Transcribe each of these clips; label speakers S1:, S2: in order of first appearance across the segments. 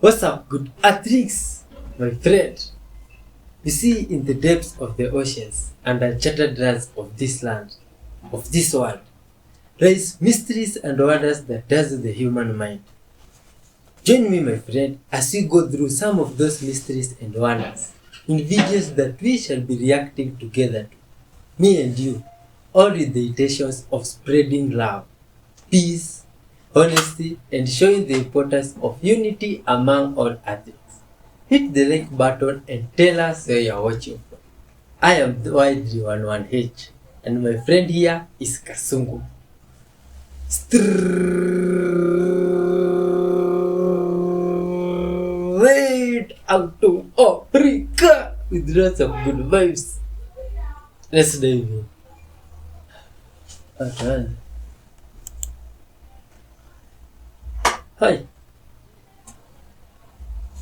S1: What's up, good Atrix, my friend? You see, in the depths of the oceans and uncharted lands of this land, of this world, lies mysteries and wonders that dazzle the human mind. Join me, my friend, as we go through some of those mysteries and wonders in videos that we shall be reacting together to, me and you, all with the intentions of spreading love, peace, honesty, and showing the importance of unity among all athletes. Hit the like button and tell us where you are watching from. I am the Y311H, and my friend here is Kasungu. Straight out to Africa with lots of good vibes. Let's dive in. Okay. Hi.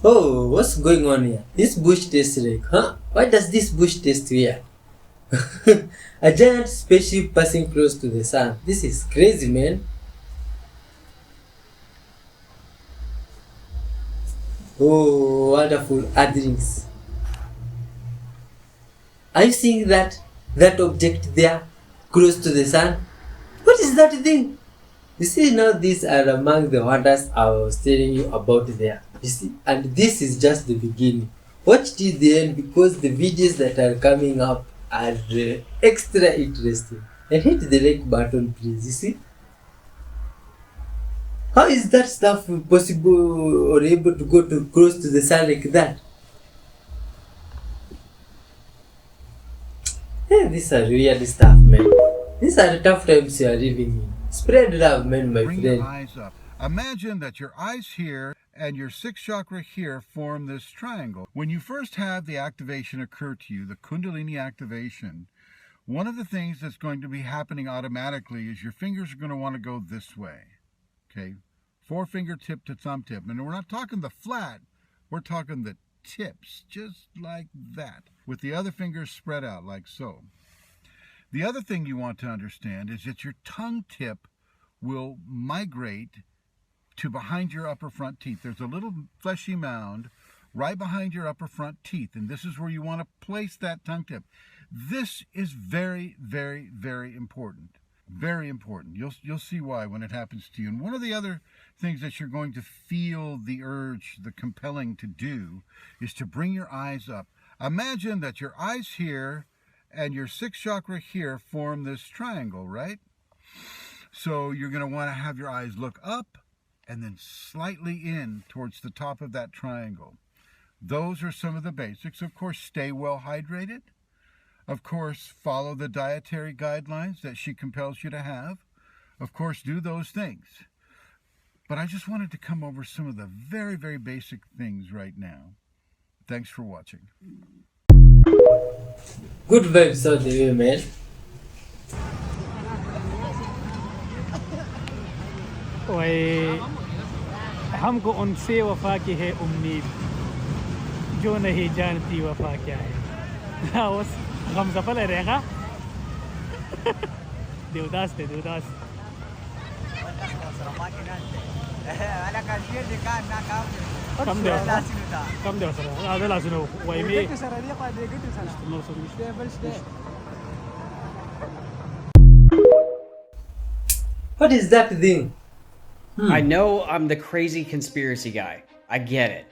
S1: Oh, what's going on here? This bush tastes like, huh? Why does this bush taste weird? A giant spaceship passing close to the sun. This is crazy, man. Oh, wonderful earthlings. Are you seeing that object there, close to the sun? What is that thing? You see, now these are among the wonders I was telling you about there. You see, and this is just the beginning. Watch till the end because the videos that are coming up are extra interesting. And hit the like button, please. You see? How is that stuff possible or able to go too close to the sun like that? Hey, these are weird stuff, man. These are the tough times you are living in. Spread love, man, my friend.
S2: Bring your eyes up. Imagine that your eyes here and your sixth chakra here form this triangle. When you first have the activation occur to you, the Kundalini activation, one of the things that's going to be happening automatically is your fingers are going to want to go this way. Okay? Forefinger tip to thumb tip. And we're not talking the flat, we're talking the tips, just like that, with the other fingers spread out like so. The other thing you want to understand is that your tongue tip will migrate to behind your upper front teeth. There's a little fleshy mound right behind your upper front teeth, and this is where you want to place that tongue tip. This is very, very, very important. Very important. You'll see why when it happens to you. And one of the other things that you're going to feel the urge, the compelling to do, is to bring your eyes up. Imagine that your eyes here and your sixth chakra here form this triangle, right? So you're going to want to have your eyes look up and then slightly in towards the top of that triangle. Those are some of the basics. Of course, stay well hydrated. Of course, follow the dietary guidelines that she compels you to have. Of course, do those things. But I just wanted to come over some of the very, very basic things right now. Thanks for watching.
S1: Good vibes out the way, man.
S3: हमको उनसे वफा की है उम्मीद जो नहीं जानती वफा क्या है हम सफल है रहेगा देवदास थे देवदास कम देव sir هذا لازم ويمي
S1: What is that thing?
S4: I know I'm the crazy conspiracy guy. I get it.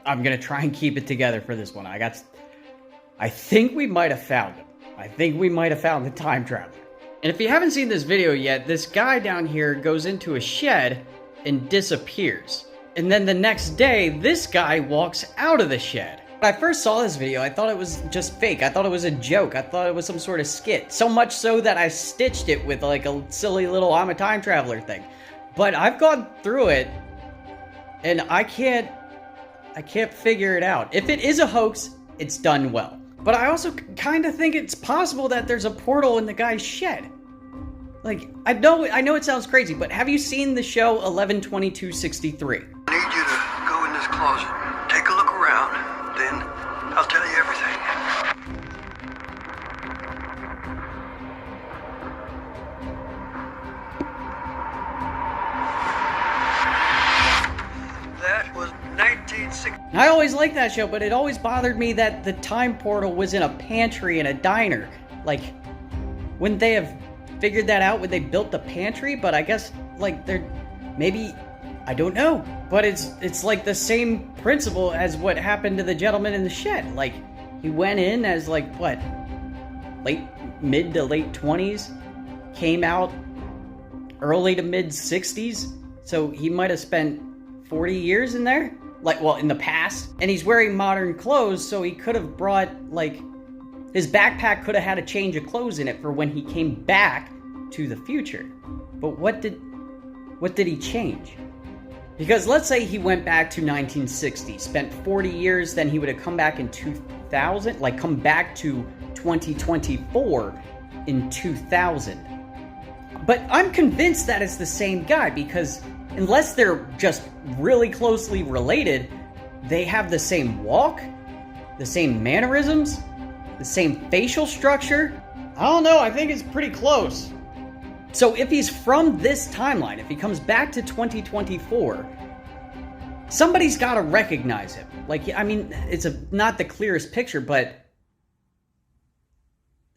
S4: I'm gonna try and keep it together for this one. I think we might have found him. I think we might have found the time traveler. And if you haven't seen this video yet, this guy down here goes into a shed and disappears. And then the next day, this guy walks out of the shed. When I first saw this video, I thought it was just fake. I thought it was a joke. I thought it was some sort of skit. So much so that I stitched it with like a silly little I'm a time traveler thing. But I've gone through it, and I can't figure it out. If it is a hoax, it's done well. But I also kind of think it's possible that there's a portal in the guy's shed. Like, I know it sounds crazy, but have you seen the show 11/22/63?
S5: I need you to go in this closet, take a look around, then I'll tell you everything. That was 19 1960.
S4: I always liked that show, but it always bothered me that the time portal was in a pantry in a diner. Like, wouldn't they have figured that out when they built the pantry? But I guess, like, they're... maybe... I don't know. But it's like the same principle as what happened to the gentleman in the shed. Like, he went in as, like, what? Mid to late 20s? Came out early to mid 60s? So he might have spent 40 years in there? Like, well, in the past. And he's wearing modern clothes, so he could have brought, like... his backpack could have had a change of clothes in it for when he came back to the future. But what did he change? Because let's say he went back to 1960, spent 40 years, then he would have come back in 2000, like come back to 2024 in 2000. But I'm convinced that it's the same guy, because unless they're just really closely related, they have the same walk, the same mannerisms, the same facial structure. I don't know, I think it's pretty close. So if he's from this timeline, if he comes back to 2024, somebody's got to recognize him. Like, I mean, it's not the clearest picture, but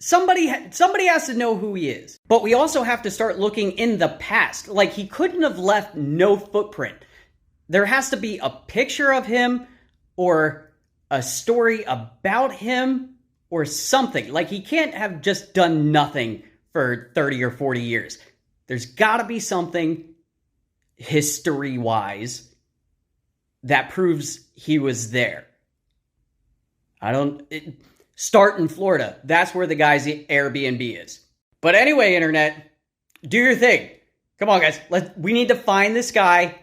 S4: somebody has to know who he is. But we also have to start looking in the past. Like, he couldn't have left no footprint. There has to be a picture of him or a story about him or something. Like, he can't have just done nothing for 30 or 40 years. There's got to be something history-wise that proves he was there. Start in Florida. That's where the guy's Airbnb is. But anyway, internet, do your thing. Come on, guys. We need to find this guy.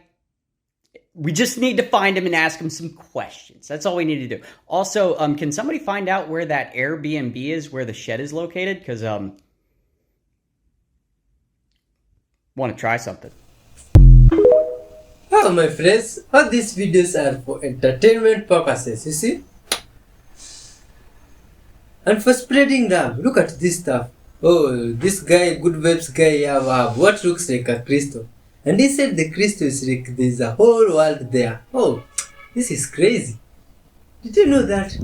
S4: We just need to find him and ask him some questions. That's all we need to do. Also, can somebody find out where that Airbnb is, where the shed is located? Because, want to try something.
S1: Oh, my friends, all these videos are for entertainment purposes, you see? And for spreading love, look at this stuff. Oh, this guy, good vibes guy, have what looks like a crystal. And he said the crystal is like there's a whole world there. Oh, this is crazy. Did you know that?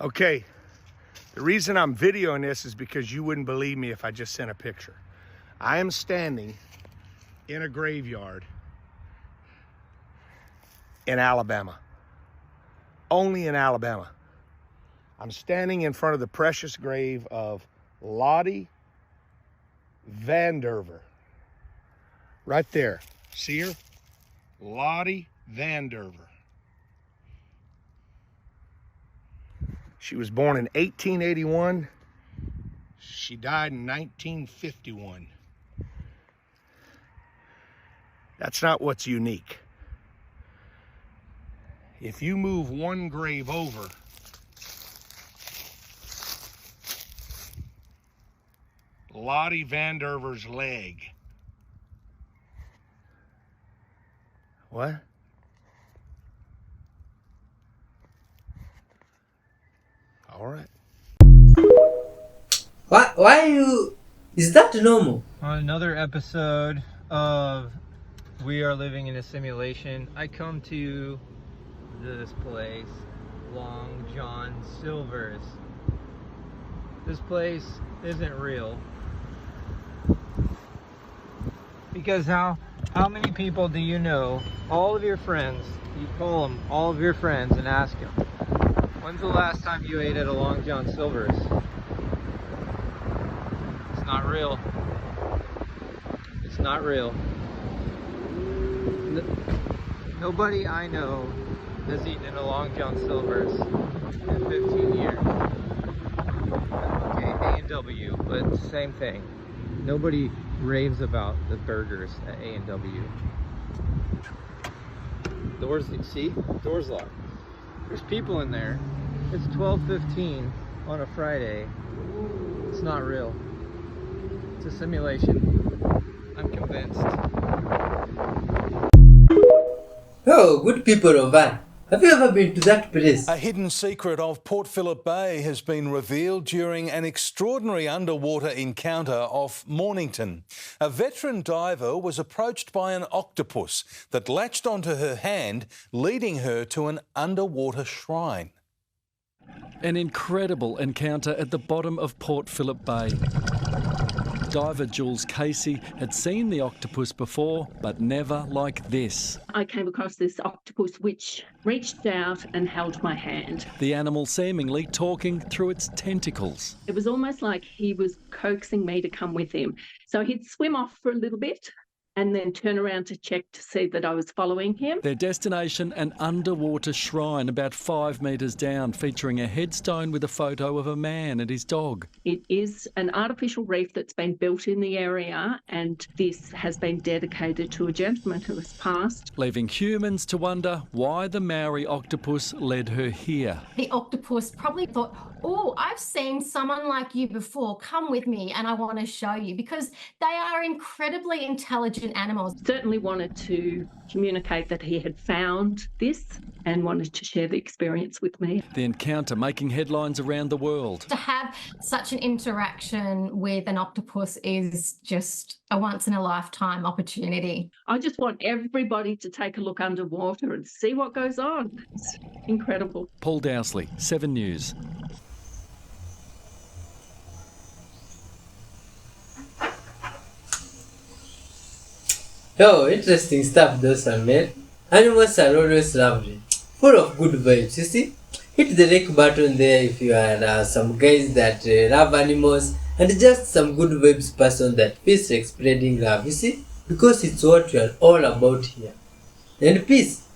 S6: Okay, the reason I'm videoing this is because you wouldn't believe me if I just sent a picture. I am standing in a graveyard in Alabama. Only in Alabama. I'm standing in front of the precious grave of Lottie Vanderver. Right there. See her? Lottie Vanderver. She was born in 1881. She died in 1951. That's not what's unique. If you move one grave over, Lottie Vanderver's leg. What? All right.
S1: Why you... Is that normal?
S7: On another episode of We Are Living in a Simulation, I come to this place, Long John Silver's. This place isn't real. Because how many people do you know, all of your friends, you call them all of your friends and ask them, when's the last time you ate at a Long John Silver's? It's not real. It's not real. Nobody I know has eaten at a Long John Silver's in 15 years. Okay, A&W, but same thing. Nobody raves about the burgers at A&W. Doors, see? Doors locked. There's people in there. It's 12:15 on a Friday. It's not real. It's a simulation. I'm convinced.
S1: Oh, good people of Van. Have you ever been to that place?
S8: A hidden secret of Port Phillip Bay has been revealed during an extraordinary underwater encounter off Mornington. A veteran diver was approached by an octopus that latched onto her hand, leading her to an underwater shrine.
S9: An incredible encounter at the bottom of Port Phillip Bay. Diver Jules Casey had seen the octopus before, but never like this.
S10: I came across this octopus which reached out and held my hand.
S9: The animal seemingly talking through its tentacles.
S10: It was almost like he was coaxing me to come with him. So he'd swim off for a little bit and then turn around to check to see that I was following him.
S9: Their destination, an underwater shrine about 5 metres down, featuring a headstone with a photo of a man and his dog.
S10: It is an artificial reef that's been built in the area, and this has been dedicated to a gentleman who has passed.
S9: Leaving humans to wonder why the Maori octopus led her here.
S11: The octopus probably thought, oh, I've seen someone like you before. Come with me and I want to show you, because they are incredibly intelligent animals.
S10: Certainly wanted to communicate that he had found this and wanted to share the experience with me.
S9: The encounter making headlines around the world.
S11: To have such an interaction with an octopus is just a once-in-a-lifetime opportunity.
S10: I just want everybody to take a look underwater and see what goes on. It's incredible.
S9: Paul Dowsley, 7 News.
S1: Oh, interesting stuff those are made. Animals are always lovely, full of good vibes, you see. Hit the like button there if you are some guys that love animals and just some good vibes person that feels like spreading love, you see. Because it's what we are all about here. And peace.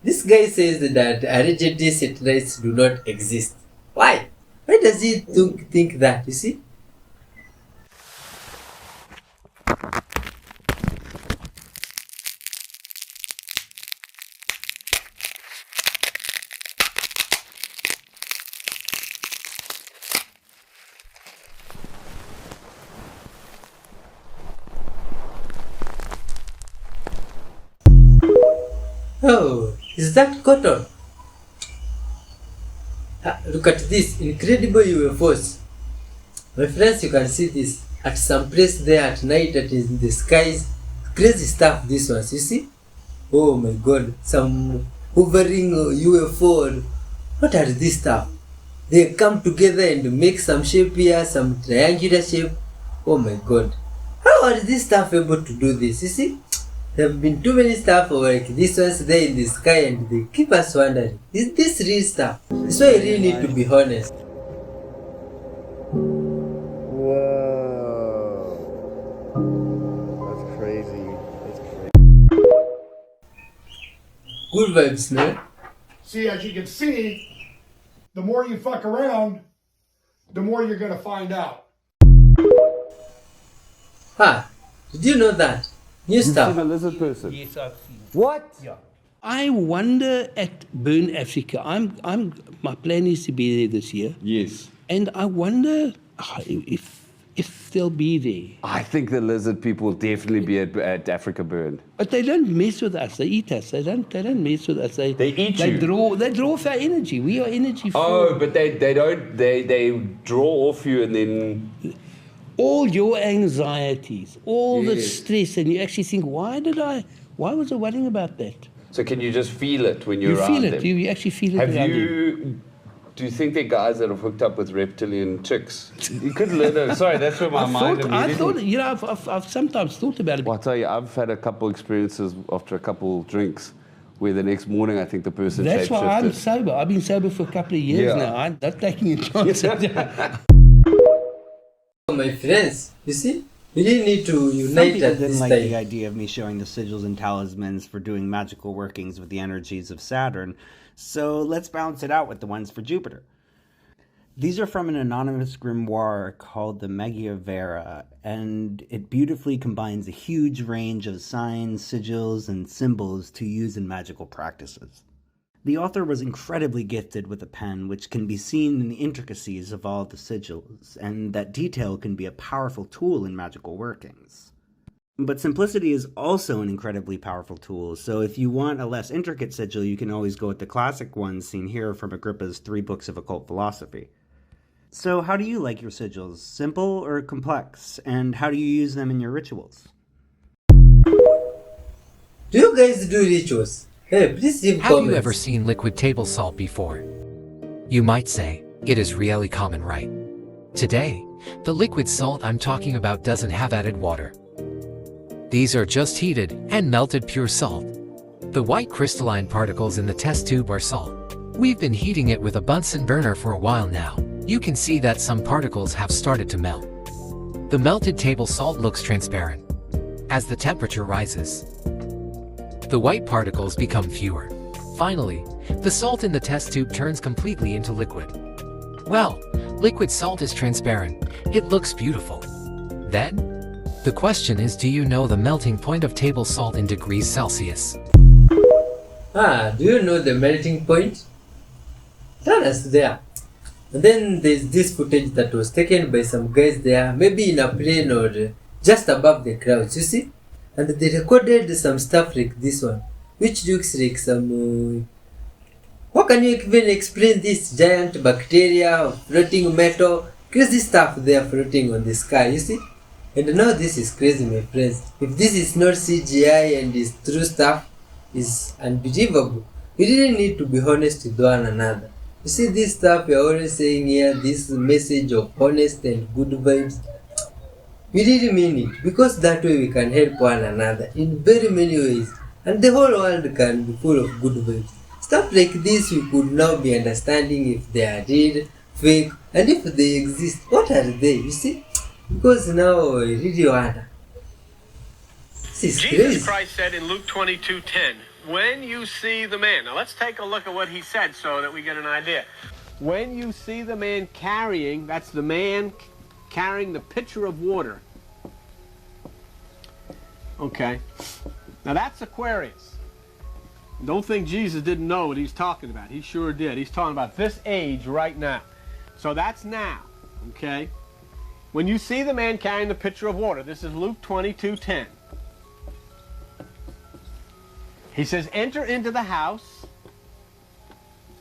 S1: This guy says that RGT satellites do not exist. Why? Why does he think that, you see? Oh, is that cotton? Look at this incredible UFOs. My friends, you can see this at some place there at night that is in the skies. Crazy stuff, this ones, you see? Oh my god, some hovering UFO. What are these stuff? They come together and make some shape here, some triangular shape. Oh my god. How are these stuff able to do this, you see? There have been too many stuff like this ones there in the sky and they keep us wondering, is this real stuff? That's why I really need to be honest.
S12: Whoa. That's crazy. That's crazy.
S1: Good vibes, man.
S13: See, as you can see, the more you fuck around, the more you're gonna find out.
S1: Did you know that? New stuff.
S12: You've seen a lizard person?
S14: Yes, I've seen.
S12: What?
S14: Yeah. I wonder at Burn Africa. My plan is to be there this year.
S12: Yes.
S14: And I wonder if they'll be there.
S12: I think the lizard people will definitely be at Africa Burn.
S14: But they don't mess with us. They eat us. They don't mess with us. They
S12: eat you.
S14: They draw off our energy. We are energy.
S12: Oh, but they don't. They draw off you and then.
S14: All your anxieties, all the stress, and you actually think, why was I worrying about that?
S12: So can you just feel it when you're around
S14: them? You feel it.
S12: them?
S14: You actually feel it.
S12: Do you think they're guys that have hooked up with reptilian chicks? You could learn. Sorry, that's where my mind
S14: I thought, you know, I've sometimes thought about it.
S12: Well, I'll tell you, I've had a couple experiences after a couple drinks where the next morning I think the person
S14: That's why I'm
S12: shapeshifted.
S14: sober. I've been sober for a couple of years now. I'm not taking a chance.
S1: My friends, you see, we really need to unite at this time.
S15: Some people didn't like the idea of me showing the sigils and talismans for doing magical workings with the energies of Saturn, so let's balance it out with the ones for Jupiter. These are from an anonymous grimoire called the Magia Vera, and it beautifully combines a huge range of signs, sigils, and symbols to use in magical practices. The author was incredibly gifted with a pen, which can be seen in the intricacies of all the sigils, and that detail can be a powerful tool in magical workings. But simplicity is also an incredibly powerful tool, so if you want a less intricate sigil, you can always go with the classic ones seen here from Agrippa's 3 Books of Occult Philosophy. So how do you like your sigils? Simple or complex? And how do you use them in your rituals?
S1: Do you guys do rituals? Hey, please leave
S16: Have
S1: comments.
S16: you ever seen liquid table salt before? You might say, it is really common, right? Today, the liquid salt I'm talking about doesn't have added water. These are just heated and melted pure salt. The white crystalline particles in the test tube are salt. We've been heating it with a Bunsen burner for a while now. You can see that some particles have started to melt. The melted table salt looks transparent. As the temperature rises, the white particles become fewer. Finally, the salt in the test tube turns completely into liquid. Well, liquid salt is transparent. It looks beautiful. Then, the question is, do you know the melting point of table salt in degrees Celsius?
S1: Do you know the melting point? Tell us there. And then there's this footage that was taken by some guys there, maybe in a plane or just above the clouds, you see? And they recorded some stuff like this one, which looks like some... how can you even explain this giant bacteria, floating metal, crazy stuff there floating on the sky, you see? And now this is crazy, my friends. If this is not CGI and is true stuff, is unbelievable. We really need to be honest with one another. You see this stuff we are always saying here, this message of honest and good vibes. We really mean it, because that way we can help one another in very many ways. And the whole world can be full of good vibes. Stuff like this we could now be understanding if they are real, fake, and if they exist, what are they, you see? Because now I really wonder. This is
S6: Jesus
S1: crazy.
S6: Christ said in Luke 22:10, when you see the man, now let's take a look at what he said so that we get an idea. When you see the man carrying, that's the man carrying the pitcher of water. Okay. Now that's Aquarius. Don't think Jesus didn't know what he's talking about. He sure did. He's talking about this age right now. So that's now. Okay. When you see the man carrying the pitcher of water, this is Luke 22:10. He says, enter into the house,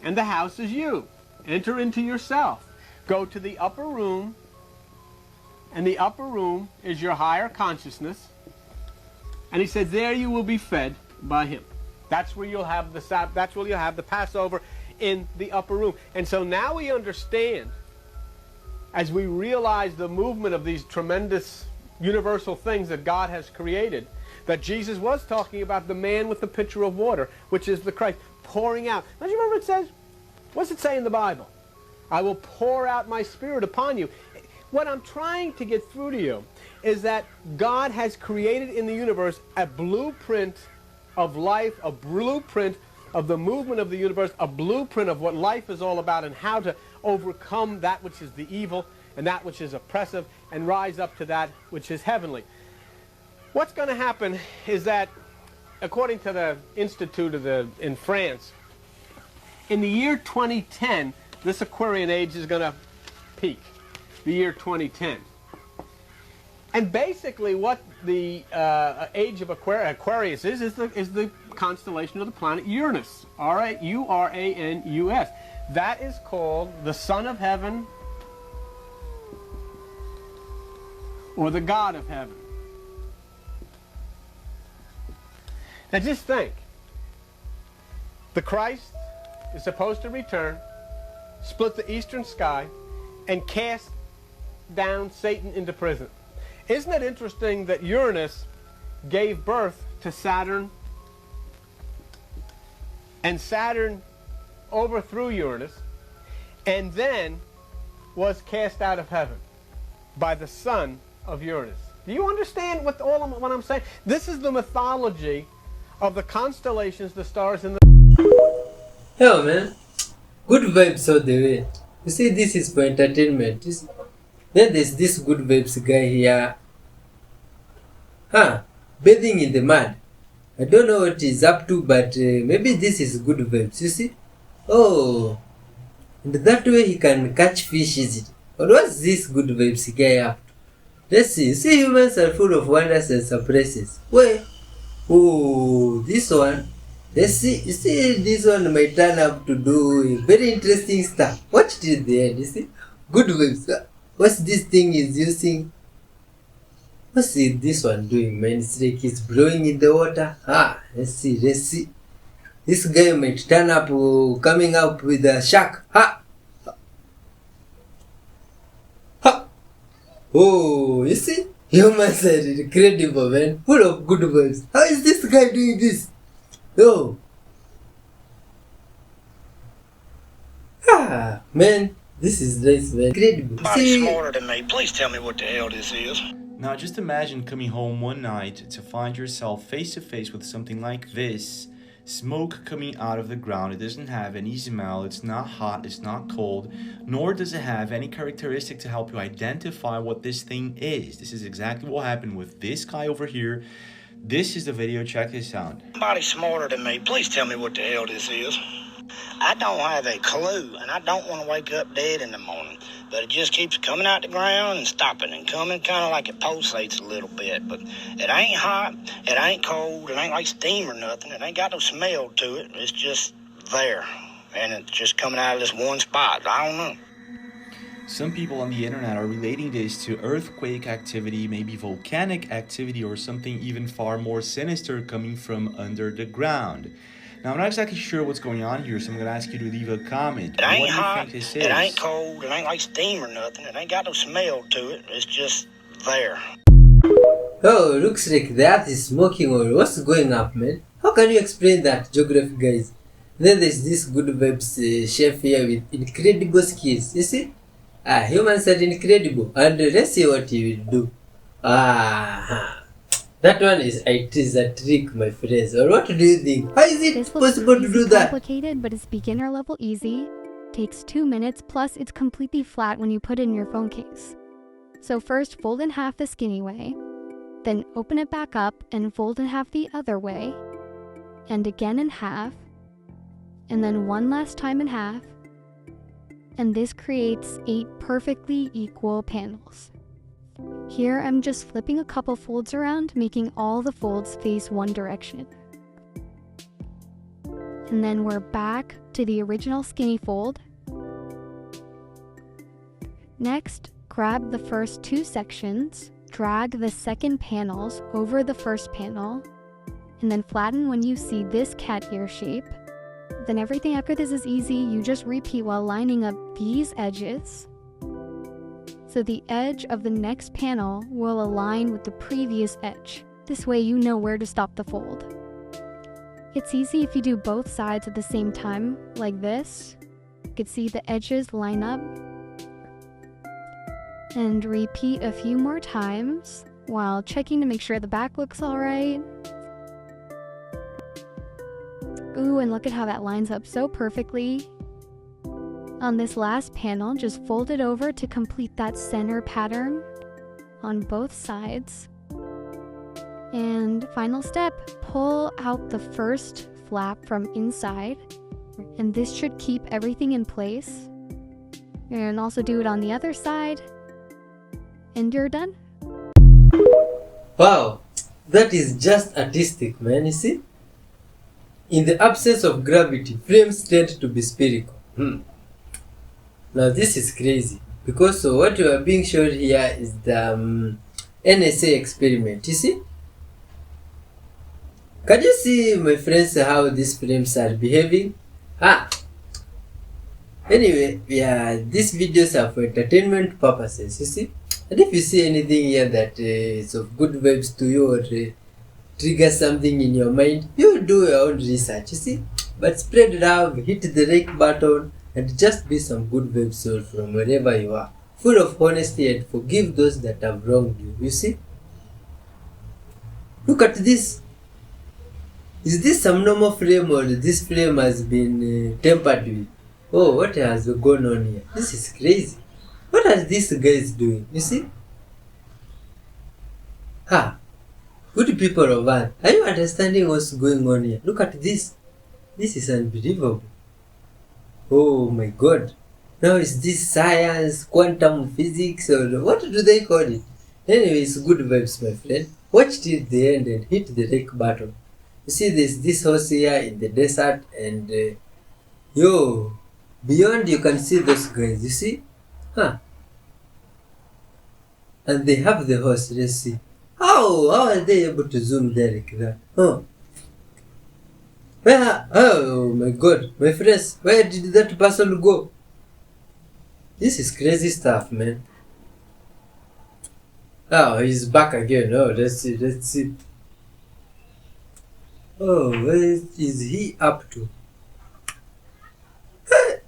S6: and the house is you. Enter into yourself. Go to the upper room, and the upper room is your higher consciousness. And he said, there you will be fed by him. That's where you'll have the Passover, in the upper room. And so now we understand, as we realize the movement of these tremendous universal things that God has created, that Jesus was talking about the man with the pitcher of water, which is the Christ, pouring out. Don't you remember it says? What's it say in the Bible? I will pour out my spirit upon you. What I'm trying to get through to you is that God has created in the universe a blueprint of life, a blueprint of the movement of the universe, a blueprint of what life is all about and how to overcome that which is the evil and that which is oppressive and rise up to that which is heavenly. What's going to happen is that, according to the Institute in France, in the year 2010, this Aquarian age is going to peak, the year 2010. And basically what the age of Aquarius is the constellation of the planet Uranus, Uranus. That is called the Son of Heaven or the God of Heaven. Now just think, the Christ is supposed to return, split the eastern sky, and cast down Satan into prison. Isn't it interesting that Uranus gave birth to Saturn, and Saturn overthrew Uranus, and then was cast out of heaven by the son of Uranus? Do you understand what I'm saying? This is the mythology of the constellations, the stars, and the...
S1: Hell, man. Good vibes all the way. You see, this is for entertainment. Then there's this good vibes guy here. Bathing in the mud. I don't know what he's up to, but maybe this is good vibes, you see? Oh, and that way he can catch fish, is it? Or what's this good vibes guy up to? Let's see. See, humans are full of wonders and surprises. Wait. Oh, this one. Let's see. You see, this one might turn up to do very interesting stuff. Watch till the end. You see, good waves. What's this thing is using? What's this one doing, man? It's like it's blowing in the water. Let's see. Let's see. This guy might turn up, coming up with a shark. Oh, you see? Humans are incredible, man. Full of good vibes. How is this guy doing this? Oh. Man. This is nice, man. Incredible.
S17: Somebody smarter than me. Please tell me what the hell this is.
S18: Now just imagine coming home one night to find yourself face to face with something like this. Smoke coming out of the ground. It doesn't have any smell, it's not hot, it's not cold, nor does it have any characteristic to help you identify what this thing is. This is exactly what happened with this guy over here. This is the video, check this out.
S17: Somebody smarter than me, please tell me what the hell this is. I don't have a clue, and I don't want to wake up dead in the morning, but it just keeps coming out the ground and stopping and coming, kind of like it pulsates a little bit, but it ain't hot, it ain't cold, it ain't like steam or nothing, it ain't got no smell to it, it's just there, and it's just coming out of this one spot. I don't know.
S18: Some people on the internet are relating this to earthquake activity, maybe volcanic activity, or something even far more sinister coming from under the ground. Now, I'm not exactly sure what's going on here, so I'm going to ask you to leave a comment.
S17: It ain't
S18: what do you
S17: hot,
S18: think this is?
S17: it ain't cold, it ain't like steam or nothing, it ain't got no smell to it, it's just there.
S1: Oh, looks like the earth is smoking, or what's going up, man? How can you explain that, geography guys? Then there's this good vibes chef here with incredible skills, you see? Humans are incredible, and let's see what he will do. That one is a trick, my friends. Or what do you think? How is it possible to do that?
S19: Complicated, but it's beginner level easy. Takes 2 minutes, plus it's completely flat when you put it in your phone case. So first fold in half the skinny way, then open it back up and fold in half the other way, and again in half, and then one last time in half, and this creates 8 perfectly equal panels. Here I'm just flipping a couple folds around, making all the folds face one direction. And then we're back to the original skinny fold. Next, grab the first 2 sections, drag the second panels over the first panel, and then flatten when you see this cat ear shape. Then everything after this is easy, you just repeat while lining up these edges. So the edge of the next panel will align with the previous edge. This way you know where to stop the fold. It's easy if you do both sides at the same time, like this. You can see the edges line up. And repeat a few more times while checking to make sure the back looks alright. Ooh, and look at how that lines up so perfectly. On this last panel, just fold it over to complete that center pattern on both sides. And final step, pull out the first flap from inside, and this should keep everything in place. And also do it on the other side, and you're done.
S1: Wow, that is just artistic, man, you see? In the absence of gravity, flames tend to be spherical. Now this is crazy, because what you are being shown here is the NSA experiment, you see? Can you see, my friends, how these flames are behaving? Anyway, yeah, these videos are for entertainment purposes, you see? And if you see anything here that is of good vibes to you or trigger something in your mind, you do your own research, you see? But spread love, hit the like button, and just be some good vibes from wherever you are. Full of honesty and forgive those that have wronged you, you see? Look at this. Is this some normal flame, or this flame has been tempered with? Oh, what has gone on here? This is crazy. What are these guys doing? You see? Good people of Earth, are you understanding what's going on here? Look at this. This is unbelievable. Oh my god. Now is this science, quantum physics, or what do they call it? Anyways, good vibes, my friend. Watch till the end and hit the like button. You see, there's this horse here in the desert, and yo, beyond you can see those guys. You see? Huh? And they have the horse. Let's see. How are they able to zoom there like that? Huh? Where? Oh my God, my friends, where did that person go? This is crazy stuff, man. Oh, he's back again. Oh, let's see, let's see. Oh, what is he up to?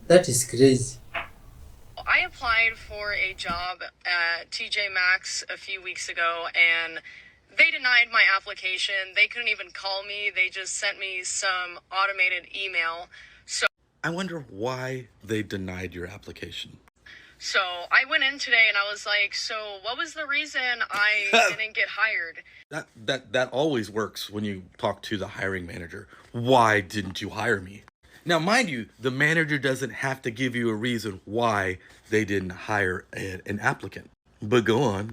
S1: That is crazy.
S20: I applied for a job at TJ Maxx a few weeks ago and they denied my application. They couldn't even call me. They just sent me some automated email.
S21: I wonder why they denied your application.
S20: So I went in today and I was like, so what was the reason I didn't get hired?
S21: That always works when you talk to the hiring manager. Why didn't you hire me? Now, mind you, the manager doesn't have to give you a reason why they didn't hire an applicant. But go on.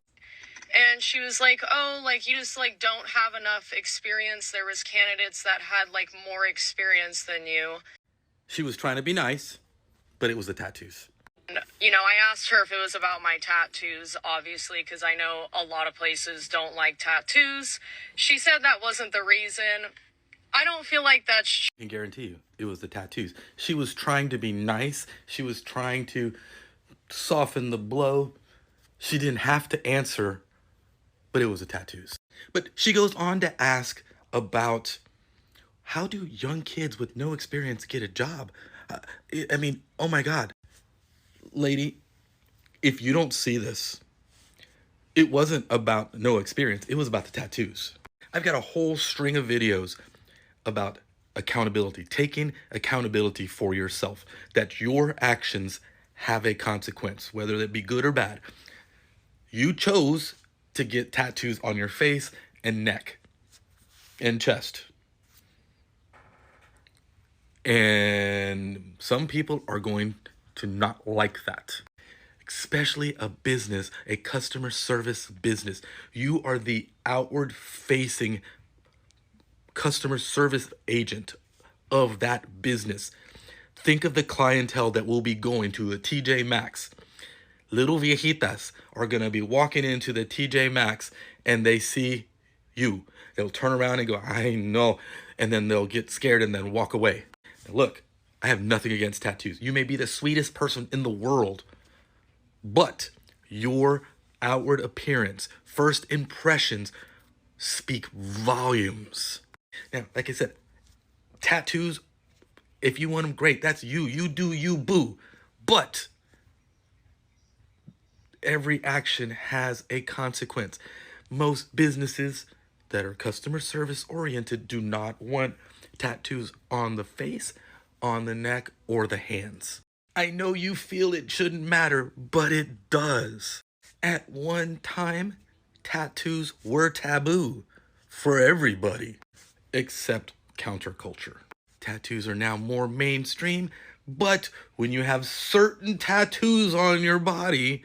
S20: And she was like, oh, like, you just, like, don't have enough experience. There was candidates that had, like, more experience than you.
S21: She was trying to be nice, but it was the tattoos.
S20: And, you know, I asked her if it was about my tattoos, obviously, because I know a lot of places don't like tattoos. She said that wasn't the reason. I don't feel like that's...
S21: I can guarantee you, it was the tattoos. She was trying to be nice. She was trying to soften the blow. She didn't have to answer, but it was the tattoos. But she goes on to ask about how do young kids with no experience get a job? I mean, oh my God. Lady, if you don't see this, it wasn't about no experience. It was about the tattoos. I've got a whole string of videos about accountability, taking accountability for yourself, that your actions have a consequence, whether it be good or bad. You chose to get tattoos on your face and neck and chest. And some people are going to not like that, especially a business, a customer service business. You are the outward facing customer service agent of that business. Think of the clientele that will be going to a TJ Maxx. Little viejitas are going to be walking into the TJ Maxx and they see you. They'll turn around and go, I know. And then they'll get scared and then walk away. Now look, I have nothing against tattoos. You may be the sweetest person in the world, but your outward appearance, first impressions, speak volumes. Now, like I said, tattoos, if you want them, great. That's you. You do you, boo. But every action has a consequence. Most businesses that are customer service oriented do not want tattoos on the face, on the neck, or the hands. I know you feel it shouldn't matter, but it does. At one time, tattoos were taboo for everybody, except counterculture. Tattoos are now more mainstream, but when you have certain tattoos on your body,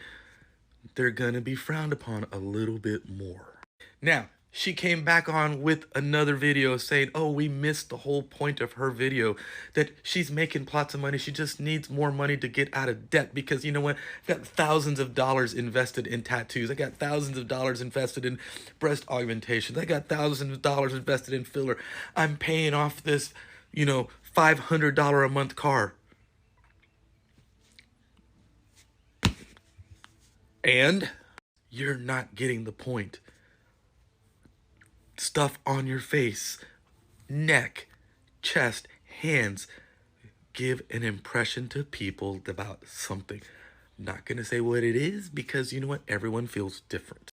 S21: they're gonna be frowned upon a little bit more. Now, she came back on with another video saying, oh, we missed the whole point of her video, that she's making lots of money. She just needs more money to get out of debt because, you know what? I've got thousands of dollars invested in tattoos. I got thousands of dollars invested in breast augmentation. I got thousands of dollars invested in filler. I'm paying off this, you know, $500 a month car. And you're not getting the point. Stuff on your face, neck, chest, hands. Give an impression to people about something. I'm not going to say what it is because you know what? Everyone feels different.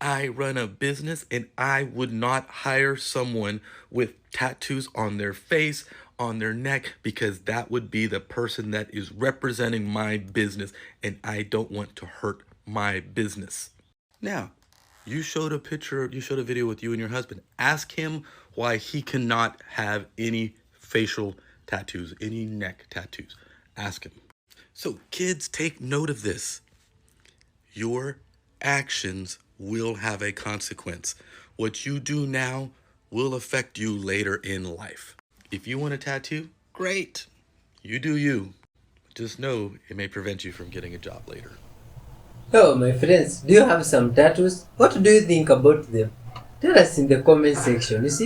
S21: I run a business and I would not hire someone with tattoos on their face, on their neck, because that would be the person that is representing my business and I don't want to hurt my business. Now, you showed a video with you and your husband. Ask him why he cannot have any facial tattoos, any neck tattoos. Ask him. So kids, take note of this. Your actions will have a consequence. What you do now will affect you later in life. If you want a tattoo, great. You do you. Just know it may prevent you from getting a job later.
S1: Oh, my friends, do you have some tattoos? What do you think about them? Tell us in the comment section. You see,